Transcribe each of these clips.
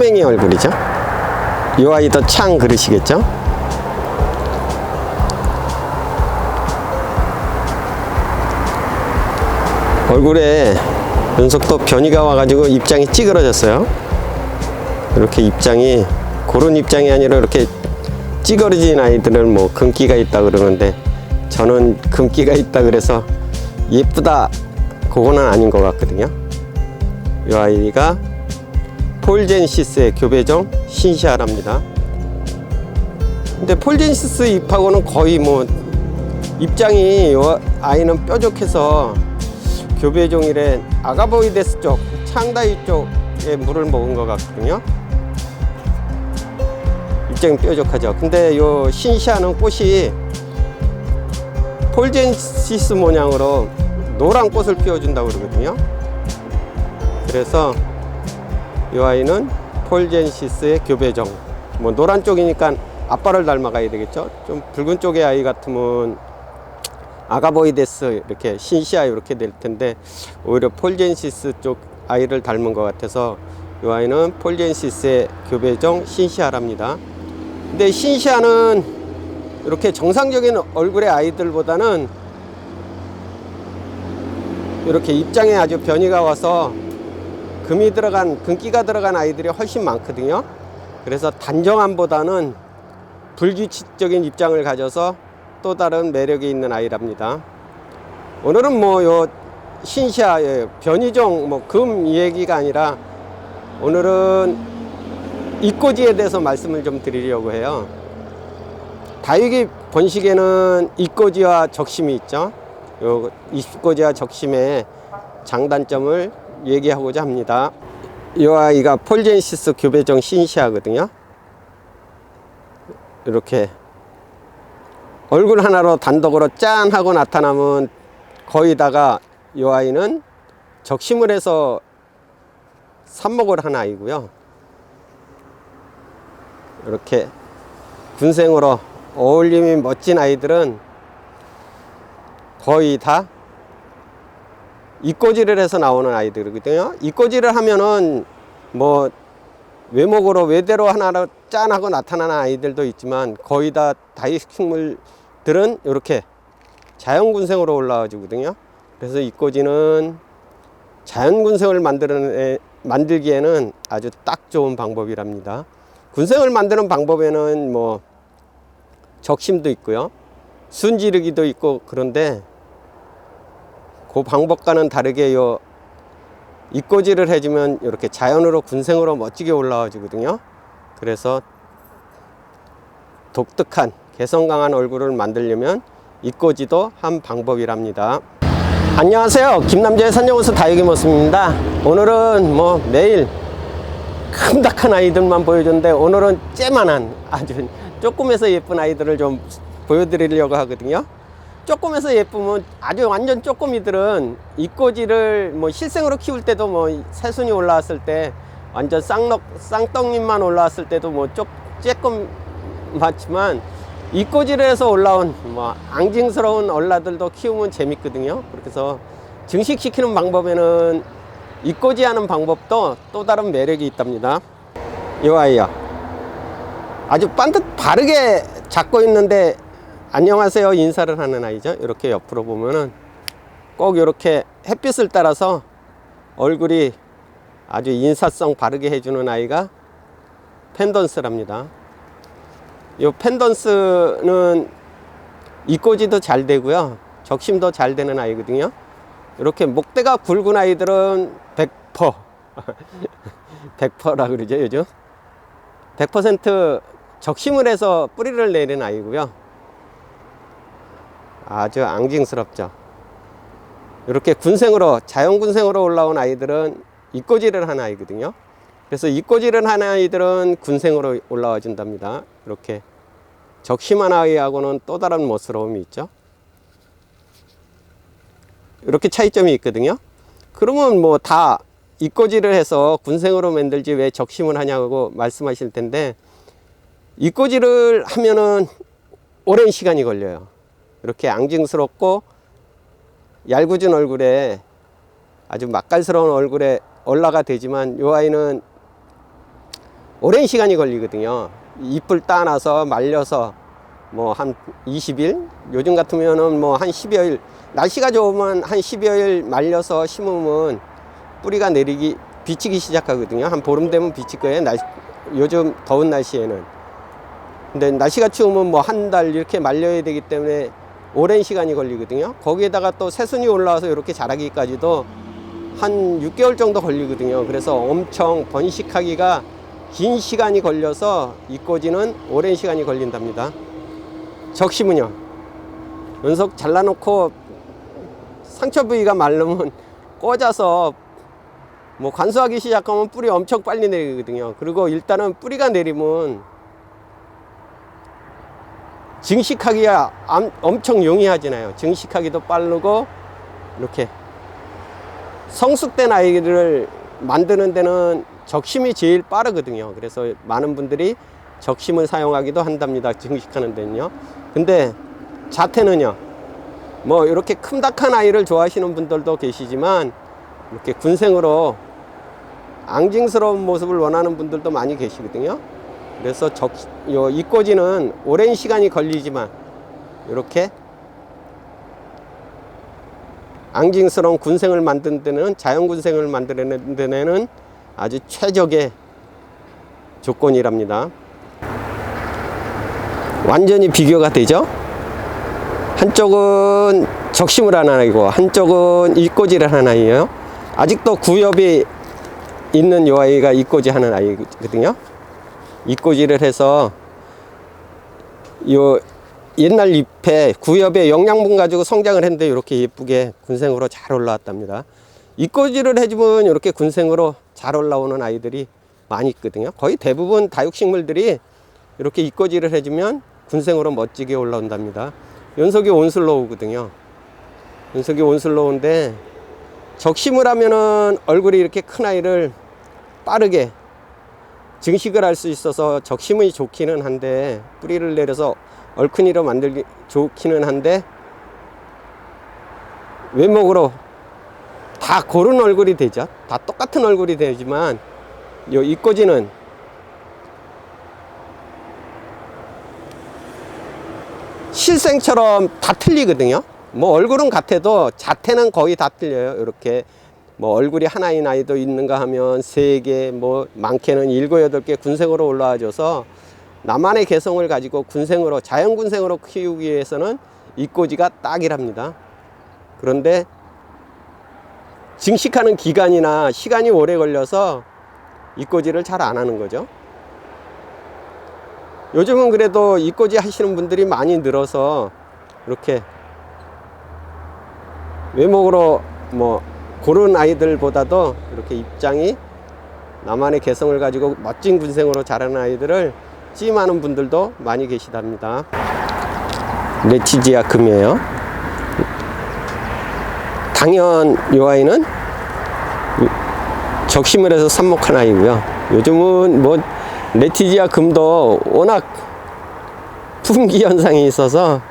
꼬맹이 얼굴이죠. 이 아이도 창 그릇이겠죠. 얼굴에 연속도 변이가 와가지고 입장이 찌그러졌어요. 이렇게 입장이 그런 입장이 아니라 이렇게 찌그러진 아이들은 뭐 금기가 있다 그러는데, 저는 금기가 있다 그래서 예쁘다 그거는 아닌 것 같거든요. 이 아이가 폴젠시스의 교배종 신시아랍니다. 근데 폴젠시스 잎하고는 거의 뭐 입장이, 이 아이는 뾰족해서 교배종이래 아가보이데스 쪽, 창다이 쪽에 물을 먹은 것 같거든요. 입장이 뾰족하죠. 근데 이 신시아는 꽃이 폴젠시스 모양으로 노란 꽃을 피워준다고 그러거든요. 그래서 이 아이는 폴젠시스의 교배종. 뭐 노란 쪽이니까 아빠를 닮아가야 되겠죠. 좀 붉은 쪽의 아이 같으면 아가보이데스 이렇게 신시아 이렇게 될 텐데, 오히려 폴젠시스 쪽 아이를 닮은 것 같아서 이 아이는 폴젠시스의 교배종 신시아랍니다. 근데 신시아는 이렇게 정상적인 얼굴의 아이들보다는 이렇게 입장에 아주 변이가 와서 금기가 들어간 아이들이 훨씬 많거든요. 그래서 단정함보다는 불규칙적인 입장을 가져서 또 다른 매력이 있는 아이랍니다. 오늘은 뭐 요 신시아의 변이종 뭐 금 얘기가 아니라 오늘은 이꼬지에 대해서 말씀을 좀 드리려고 해요. 다육이 번식에는 이꼬지와 적심이 있죠. 요 이꼬지와 적심의 장단점을 얘기하고자 합니다. 이 아이가 폴젠시스 교배종 신시아거든요. 이렇게 얼굴 하나로 단독으로 짠 하고 나타나면 거의다가 이 아이는 적심을 해서 삽목을 한 아이고요. 이렇게 군생으로 어울림이 멋진 아이들은 거의 다 이꼬지를 해서 나오는 아이들이거든요. 이꼬지를 하면은 뭐 외목으로 외대로 하나로 짠 하고 나타나는 아이들도 있지만, 거의 다 다육식물들은 이렇게 자연군생으로 올라와 주거든요. 그래서 이꼬지는 자연군생을 만들기에는 아주 딱 좋은 방법이랍니다. 군생을 만드는 방법에는 뭐 적심도 있고요, 순지르기도 있고, 그런데 그 방법과는 다르게 요 이꼬지를 해주면 이렇게 자연으로 군생으로 멋지게 올라와 주거든요. 그래서 독특한 개성 강한 얼굴을 만들려면 이꼬지도 한 방법이랍니다. 안녕하세요, 김남재의 산정호수 다육이 모습입니다. 오늘은 뭐 매일 큼닥한 아이들만 보여줬는데, 오늘은 쬐만한 아주 조금해서 예쁜 아이들을 좀 보여드리려고 하거든요. 조금해서 예쁘면 아주 완전 쪼꼬미들은 이꼬지를 뭐 실생으로 키울 때도 뭐 새순이 올라왔을 때 완전 쌍떡잎만 올라왔을 때도 뭐 조금 맞지만, 이꼬지를 해서 올라온 뭐 앙징스러운 얼라들도 키우면 재밌거든요. 그래서 증식시키는 방법에는 이꼬지 하는 방법도 또 다른 매력이 있답니다. 이 아이요, 아주 반듯 바르게 잡고 있는데 안녕하세요 인사를 하는 아이죠. 이렇게 옆으로 보면은 꼭 이렇게 햇빛을 따라서 얼굴이 아주 인사성 바르게 해주는 아이가 펜던스랍니다. 이 펜던스는 이꼬지도 잘 되고요, 적심도 잘 되는 아이거든요. 이렇게 목대가 굵은 아이들은 100% 100%라 그러죠 요즘. 100% 적심을 해서 뿌리를 내는 아이고요. 아주 앙징스럽죠. 이렇게 군생으로, 자연군생으로 올라온 아이들은 이꼬지를 하는 아이거든요. 그래서 이꼬지를 하는 아이들은 군생으로 올라와 준답니다. 이렇게 적심한 아이하고는 또 다른 멋스러움이 있죠. 이렇게 차이점이 있거든요. 그러면 뭐 다 이꼬지를 해서 군생으로 만들지 왜 적심을 하냐고 말씀하실 텐데, 이꼬지를 하면은 오랜 시간이 걸려요. 이렇게 앙증스럽고 얄궂은 얼굴에, 아주 맛깔스러운 얼굴에 얼라가 되지만, 이 아이는 오랜 시간이 걸리거든요. 잎을 따놔서 말려서 뭐 한 20일, 요즘 같으면은 뭐 한 10여일, 날씨가 좋으면 한 10여일 말려서 심으면 뿌리가 비치기 시작하거든요. 한 보름 되면 비칠 거예요. 요즘 더운 날씨에는. 근데 날씨가 추우면 뭐 한 달 이렇게 말려야 되기 때문에 오랜 시간이 걸리거든요. 거기에다가 또 새순이 올라와서 이렇게 자라기까지도 한 6개월 정도 걸리거든요. 그래서 엄청 번식하기가 긴 시간이 걸려서 이꼬지는 오랜 시간이 걸린답니다. 적심은요, 연속 잘라놓고 상처 부위가 마르면 꽂아서 뭐 관수하기 시작하면 뿌리 엄청 빨리 내리거든요. 그리고 일단은 뿌리가 내리면 증식하기가 엄청 용이하잖아요. 증식하기도 빠르고, 이렇게 성숙된 아이를 만드는 데는 적심이 제일 빠르거든요. 그래서 많은 분들이 적심을 사용하기도 한답니다. 증식하는 데는요. 근데 자태는요, 뭐 이렇게 큼닥한 아이를 좋아하시는 분들도 계시지만, 이렇게 군생으로 앙증스러운 모습을 원하는 분들도 많이 계시거든요. 그래서 이꼬지는 오랜 시간이 걸리지만 이렇게 앙증스러운 군생을 만드는 데는, 자연 군생을 만드는 데는 아주 최적의 조건이랍니다. 완전히 비교가 되죠. 한쪽은 적심을 한 아이고 한쪽은 이꼬지를 한 아이예요. 아직도 구엽이 있는 요 아이가 이꼬지 하는 아이거든요. 이꼬지를 해서 요 옛날 잎에 구엽에 영양분 가지고 성장을 했는데 이렇게 예쁘게 군생으로 잘 올라왔답니다. 이꼬지를 해주면 이렇게 군생으로 잘 올라오는 아이들이 많이 있거든요. 거의 대부분 다육식물들이 이렇게 이꼬지를 해주면 군생으로 멋지게 올라온답니다. 연속이 온슬로우거든요. 연속이 온슬로우인데 적심을 하면은 얼굴이 이렇게 큰 아이를 빠르게 증식을 할 수 있어서 적심이 좋기는 한데, 뿌리를 내려서 얼큰이로 만들기 좋기는 한데, 외목으로 다 고른 얼굴이 되죠. 다 똑같은 얼굴이 되지만 요 이꼬지는 실생처럼 다 틀리거든요. 뭐 얼굴은 같아도 자태는 거의 다 틀려요. 이렇게 뭐 얼굴이 하나인 아이도 있는가 하면 3개, 뭐 많게는 7, 8개 군생으로 올라와줘서 나만의 개성을 가지고 군생으로, 자연 군생으로 키우기 위해서는 이꼬지가 딱이랍니다. 그런데 증식하는 기간이나 시간이 오래 걸려서 이꼬지를 잘 안 하는 거죠. 요즘은 그래도 이꼬지 하시는 분들이 많이 늘어서 이렇게 외목으로 뭐 고른 아이들보다도 이렇게 입장이 나만의 개성을 가지고 멋진 군생으로 자라는 아이들을 찜하는 분들도 많이 계시답니다. 레티지아 금이에요. 당연 이 아이는 적심을 해서 삽목한 아이고요. 요즘은 뭐 레티지아 금도 워낙 품귀 현상이 있어서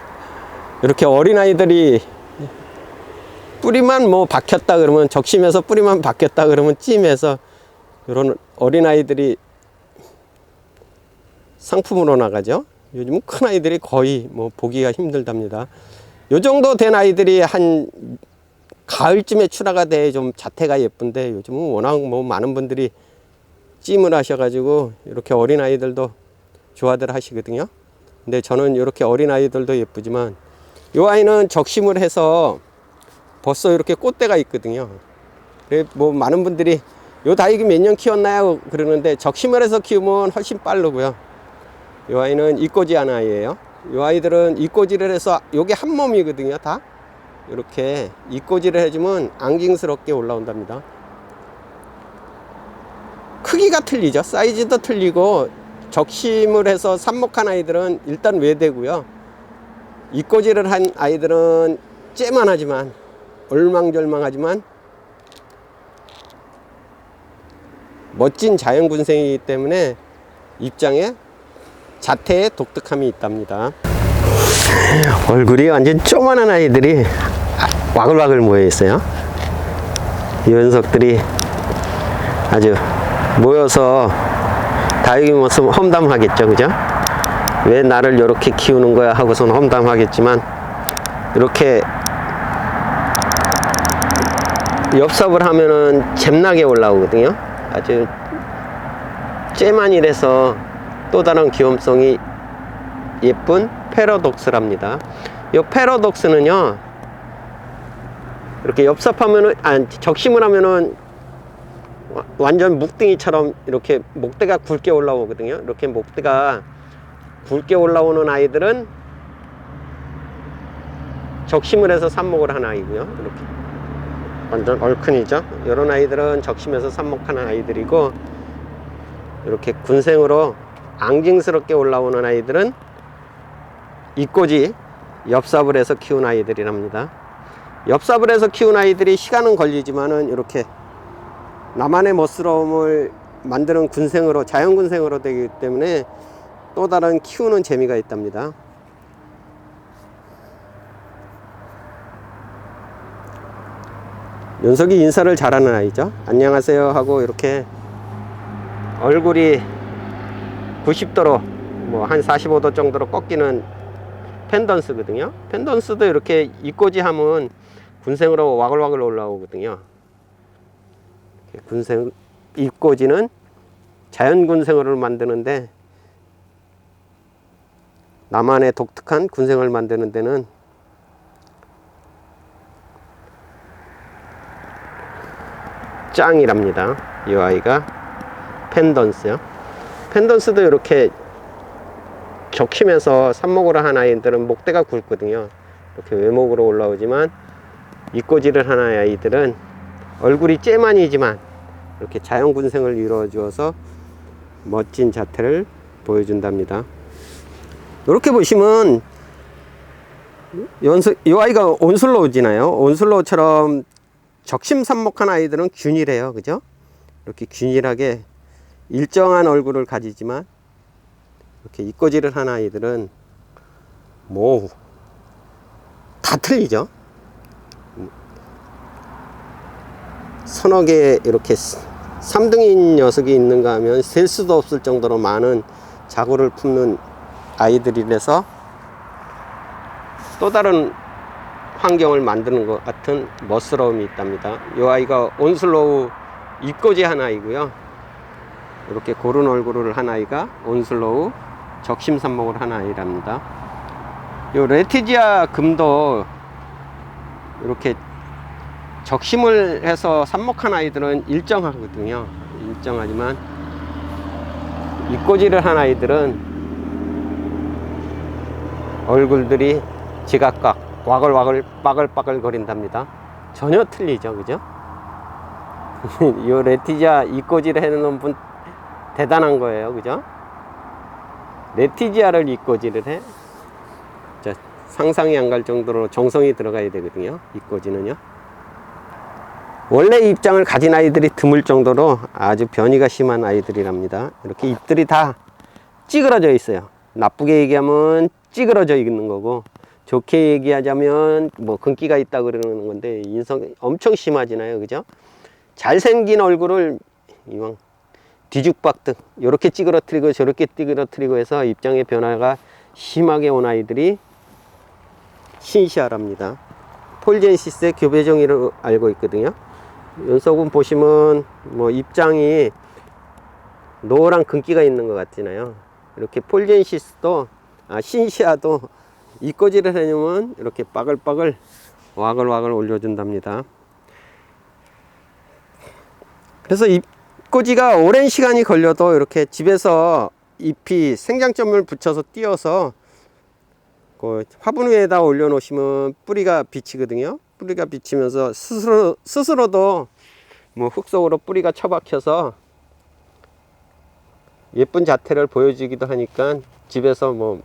이렇게 어린 아이들이 뿌리만 뭐 박혔다 그러면, 적심해서 뿌리만 박혔다 그러면 찜해서 이런 어린 아이들이 상품으로 나가죠. 요즘은 큰 아이들이 거의 뭐 보기가 힘들답니다. 요 정도 된 아이들이 한 가을쯤에 출하가 돼 좀 자태가 예쁜데, 요즘은 워낙 뭐 많은 분들이 찜을 하셔가지고 이렇게 어린 아이들도 좋아들 하시거든요. 근데 저는 이렇게 어린 아이들도 예쁘지만, 이 아이는 적심을 해서 벌써 이렇게 꽃대가 있거든요. 그래 뭐 많은 분들이 요 다육이 몇 년 키웠나요 그러는데, 적심을 해서 키우면 훨씬 빠르고요. 이 아이는 이꼬지 하는 아이예요. 이 아이들은 이꼬지를 해서 요게 한 몸이거든요. 다 이렇게 이꼬지를 해주면 앙증스럽게 올라온답니다. 크기가 틀리죠. 사이즈도 틀리고, 적심을 해서 삽목한 아이들은 일단 외대고요. 이꼬지를 한 아이들은 쬐만하지만, 얼망절망하지만 멋진 자연 군생이기 때문에 입장에, 자태에 독특함이 있답니다. 얼굴이 완전 조그만한 아이들이 와글와글 모여 있어요. 이 녀석들이 아주 모여서 다육이 모습 험담하겠죠, 그죠? 왜 나를 이렇게 키우는 거야 하고서는 험담하겠지만, 이렇게 엽삽을 하면은 잼나게 올라오거든요. 아주 째만이라서 또 다른 귀염성이 예쁜 패러독스랍니다. 이 패러독스는요, 이렇게 엽삽하면은, 적심을 하면은 완전 묵등이처럼 이렇게 목대가 굵게 올라오거든요. 이렇게 목대가 굵게 올라오는 아이들은 적심을 해서 삽목을 한 아이고요. 이렇게 완전 얼큰이죠. 이런 아이들은 적심해서 삽목하는 아이들이고, 이렇게 군생으로 앙증스럽게 올라오는 아이들은 이꼬지 엽삽을 해서 키운 아이들이랍니다. 엽삽을 해서 키운 아이들이 시간은 걸리지만은 이렇게 나만의 멋스러움을 만드는 군생으로, 자연 군생으로 되기 때문에 또 다른 키우는 재미가 있답니다. 연석이 인사를 잘하는 아이죠. 안녕하세요 하고 이렇게 얼굴이 90도로 뭐 한 45도 정도로 꺾이는 펜던스거든요. 펜던스도 이렇게 이꼬지 하면 군생으로 와글와글 올라오거든요. 군생, 이꼬지는 자연 군생어를 만드는데, 나만의 독특한 군생을 만드는 데는 짱이랍니다. 이 아이가 펜던스요. 펜던스도 이렇게 적심해서 삽목으로 한 아이들은 목대가 굵거든요. 이렇게 외목으로 올라오지만, 이꼬지를 한 아이들은 얼굴이 째만이지만 이렇게 자연 군생을 이루어 주어서 멋진 자태를 보여준답니다. 이렇게 보시면 이 아이가 온슬로우지나요? 온슬로우처럼 적심 삽목한 아이들은 균일해요, 그죠? 이렇게 균일하게 일정한 얼굴을 가지지만, 이렇게 이꼬지를 한 아이들은 뭐 다 틀리죠. 서너 개 이렇게 3등인 녀석이 있는가 하면 셀 수도 없을 정도로 많은 자구를 품는 아이들이라서 또 다른 환경을 만드는 것 같은 멋스러움이 있답니다. 이 아이가 온슬로우 이꼬지 한 아이고요. 이렇게 고른 얼굴을 한 아이가 온슬로우 적심 삽목을 한 아이랍니다. 이 레티지아 금도 이렇게 적심을 해서 삽목한 아이들은 일정하거든요. 일정하지만 이꼬지를 한 아이들은 얼굴들이 지각각 와글와글 빠글빠글 거린답니다. 전혀 틀리죠, 그죠? 이 레티지아 이꼬지를 해놓은 분 대단한 거예요, 그죠? 레티지아를 이꼬지를 해? 자, 상상이 안 갈 정도로 정성이 들어가야 되거든요, 이꼬지는요. 원래 입장을 가진 아이들이 드물 정도로 아주 변이가 심한 아이들이랍니다. 이렇게 잎들이 다 찌그러져 있어요. 나쁘게 얘기하면 찌그러져 있는 거고, 좋게 얘기하자면 뭐 금기가 있다 그러는 건데, 인성이 엄청 심하잖아요, 그죠? 잘생긴 얼굴을 이왕 뒤죽박듯 이렇게 찌그러뜨리고 저렇게 찌그러뜨리고 해서 입장의 변화가 심하게 온 아이들이 신시아랍니다. 폴젠시스의 교배종이로 알고 있거든요. 연속은 보시면 뭐 입장이 노란 금기가 있는 것 같잖아요. 이렇게 폴젠시스도 신시아도 이꼬지를 해놓으면 이렇게 빠글빠글 와글와글 올려준답니다. 그래서 이꼬지가 오랜 시간이 걸려도 이렇게 집에서 잎이 생장점을 붙여서 띄어서 그 화분 위에다 올려 놓으시면 뿌리가 비치거든요. 뿌리가 비치면서 스스로도 뭐 흙 속으로 뿌리가 처박혀서 예쁜 자태를 보여주기도 하니까, 집에서 뭐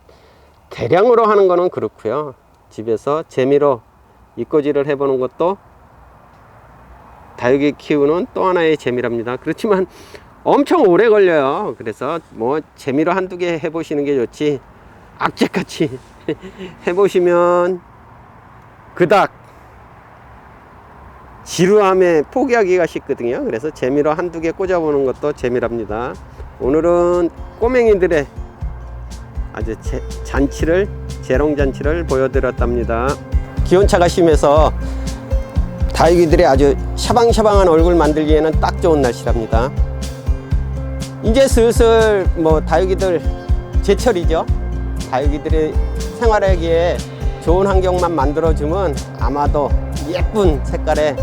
대량으로 하는 거는 그렇고요. 집에서 재미로 이꼬지를 해보는 것도 다육이 키우는 또 하나의 재미랍니다. 그렇지만 엄청 오래 걸려요. 그래서 뭐 재미로 한두 개 해보시는 게 좋지, 악재같이 해보시면 그닥 지루함에 포기하기가 쉽거든요. 그래서 재미로 한두 개 꽂아보는 것도 재미랍니다. 오늘은 꼬맹이들의 아주 재롱잔치를 보여드렸답니다. 기온차가 심해서 다육이들이 아주 샤방샤방한 얼굴 만들기에는 딱 좋은 날씨랍니다. 이제 슬슬 뭐 다육이들 제철이죠. 다육이들이 생활하기에 좋은 환경만 만들어주면 아마도 예쁜 색깔의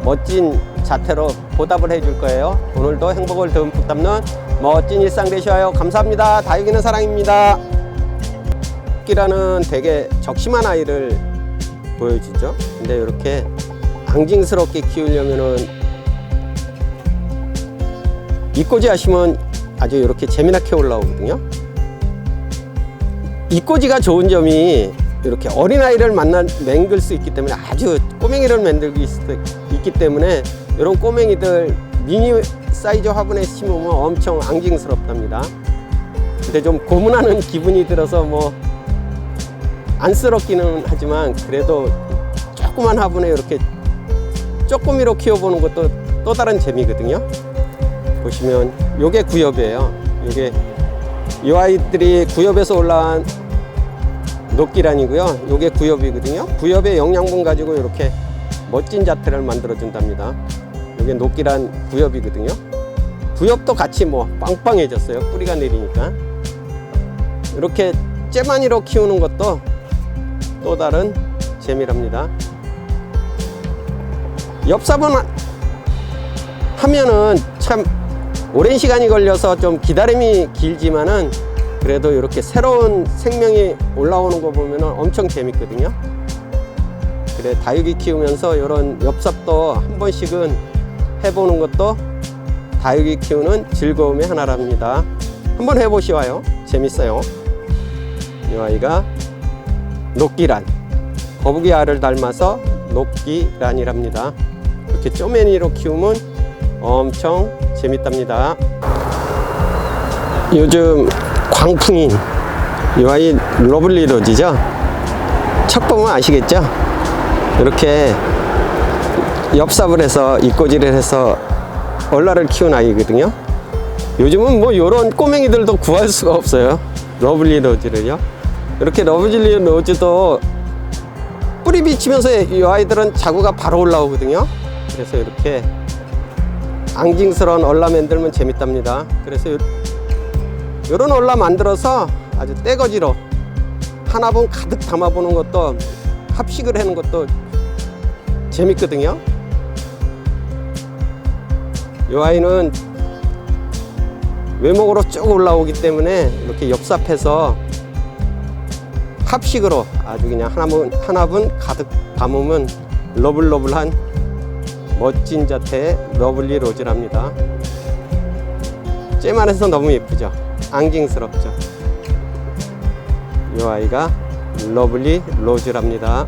멋진 자태로 보답을 해줄 거예요. 오늘도 행복을 듬뿍 담는 멋진 일상 되셔요. 감사합니다. 다육이는 사랑입니다. 토끼라는 되게 적심한 아이를 보여주죠. 근데 이렇게 앙징스럽게 키우려면은 이꼬지 하시면 아주 이렇게 재미나게 올라오거든요. 이꼬지가 좋은 점이 이렇게 어린아이를 맹글 수 있기 때문에, 아주 꼬맹이를 만들기 있기 때문에 이런 꼬맹이들 미니 사이즈 화분에 심으면 엄청 앙징스럽답니다. 근데 좀 고문하는 기분이 들어서 뭐 안쓰럽기는 하지만 그래도 조그만 화분에 이렇게 쪼꼬미로 키워보는 것도 또 다른 재미거든요. 보시면 요게 구엽이에요. 요게 이 아이들이 구엽에서 올라온 녹기란이고요. 요게 구엽이거든요. 구엽의 영양분 가지고 이렇게 멋진 자태를 만들어 준답니다. 요게 녹기란 구엽이거든요. 구엽도 같이 뭐 빵빵해졌어요. 뿌리가 내리니까. 이렇게 째마니로 키우는 것도 또 다른 재미랍니다. 엽삽은 하면은 참 오랜 시간이 걸려서 좀 기다림이 길지만은 그래도 이렇게 새로운 생명이 올라오는 거 보면은 엄청 재밌거든요. 그래, 다육이 키우면서 이런 엽삽도 한 번씩은 해보는 것도 다육이 키우는 즐거움의 하나랍니다. 한번 해보시와요. 재밌어요. 이 아이가 녹기란, 거북이 알을 닮아서 녹기란이랍니다. 이렇게 쪼매니로 키우면 엄청 재밌답니다. 요즘 광풍인 이 아이 러블리 로즈죠. 척 보면 아시겠죠? 이렇게 엽삽을 해서 이꼬지를 해서 얼라를 키운 아이거든요. 요즘은 뭐 이런 꼬맹이들도 구할 수가 없어요. 러블리 로즈를요. 이렇게 러블리 로즈도 뿌리 비치면서 이 아이들은 자구가 바로 올라오거든요. 그래서 이렇게 앙징스러운 얼라 만들면 재밌답니다. 그래서 이런 얼라 만들어서 아주 떼거지로 하나분 가득 담아보는 것도, 합식을 하는 것도 재밌거든요. 이 아이는 외목으로 쭉 올라오기 때문에 이렇게 엽삽해서 합식으로 아주 그냥 하나분 가득 담으면 러블러블한 멋진 자태의 러블리 로즈랍니다. 째만해서 너무 예쁘죠? 앙징스럽죠? 이 아이가 러블리 로즈랍니다.